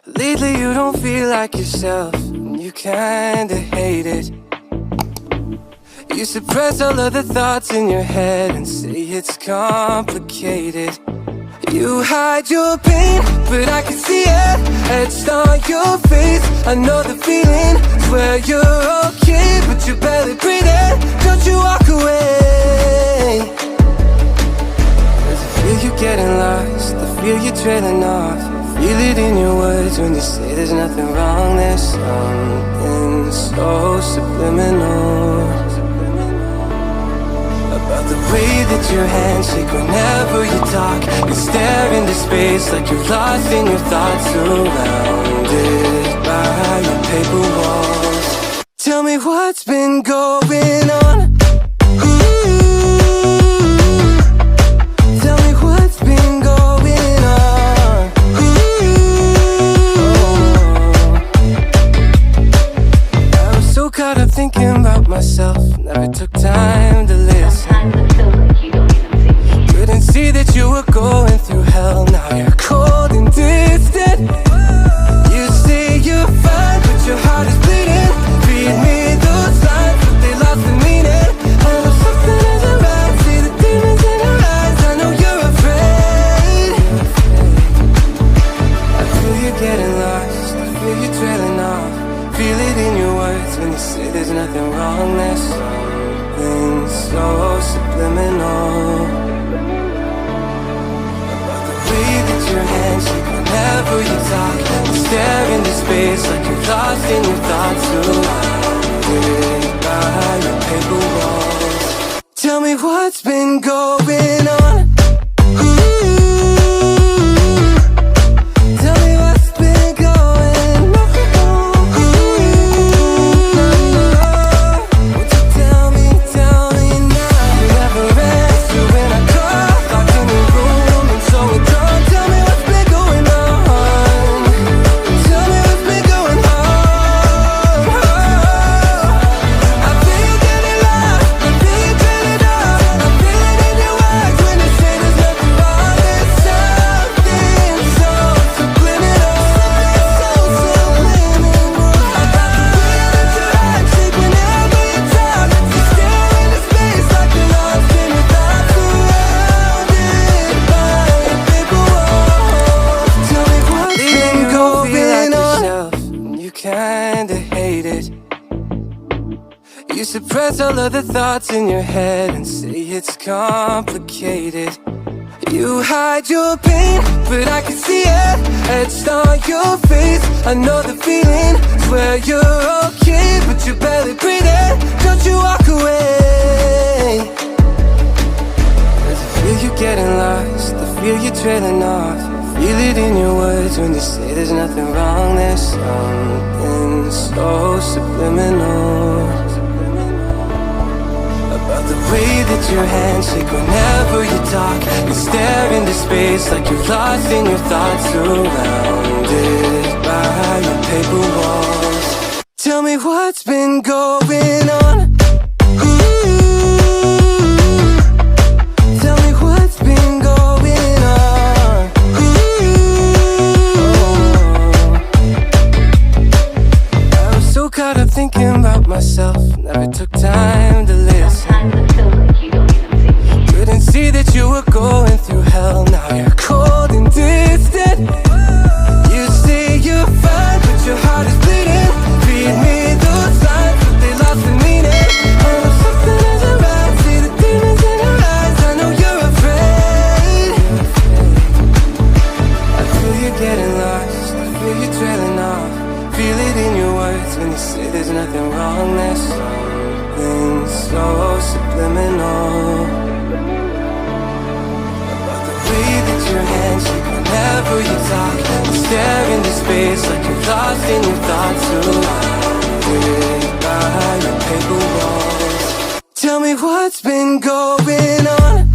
Lately you don't feel like yourself, and you kinda hate it. You suppress all of the thoughts in your head and say it's complicated. You hide your pain, but I can see it etched on your face. I know the feeling, swear you're okay, but you're barely breathing. Don't you walk away. Cause I feel you getting lost, I feel you trailing off. Feel it in your words when you say there's nothing wrong. There's something so subliminal about the way that your hands shake whenever you talk. You stare into space like you're lost in your thoughts, surrounded by your paper walls. Tell me what's been going on. Tell me what's been going on. I was so caught up thinking about myself, never took time to listen. Couldn't see that you were going through hell, now you're cold and distant. You say you're fine, but your heart is bleeding. Read me those lines, but they lost the meaning. I know something isn't right, see the demons in your eyes. I know you're afraid. I feel you getting lost, I feel you trailing off. Feel it in your words when you say there's nothing wrong. There's something so subliminal about the way that your hands shake whenever you talk. You stare into space like you're lost in your thoughts, surrounded by your paper walls. Tell me what's been going on. Tell me what's been going on. Won't you tell me now? You never answer when I call, locked in your room and so withdrawn. Tell me what's been going on. Tell me what's been going on. I feel you getting lost, I feel you trailing off. I feel it in your eyes when you say there's nothing wrong. There's something so subliminal, so subliminal about the way that your hands shake whenever you talk. You stare into space like you're lost in your thoughts, surrounded by your paper walls. Tell me what's been going on. You kinda hate it. You suppress all of the thoughts in your head and say it's complicated. You hide your pain, but I can see it etched on your face. I know the feeling, swear you're okay, but you're barely breathing. Don't you walk away. Cause I feel you getting lost, I feel you trailing off. Feel it in your words when you say there's nothing wrong. There's something so subliminal about the way that your hands shake whenever you talk. You stare into space like you're lost in your thoughts, surrounded by your paper walls. Tell me what's been going on. Tell me what's been going on. I was so caught up thinking about myself, never took time to listen. Couldn't see that you were going through hell, now you're cold and distant. You say you're fine, but your heart is bleeding. Read me those lines, but they lost the meaning. I know something isn't right, see the demons in your eyes. I know you're afraid. I feel you getting lost, I feel you trailing off. Feel it in your words when you say there's nothing wrong. There's something so subliminal about the way that your hands shake whenever you talk. You stare into space like you're lost in your thoughts, surrounded by your paper walls. Tell me what's been going on.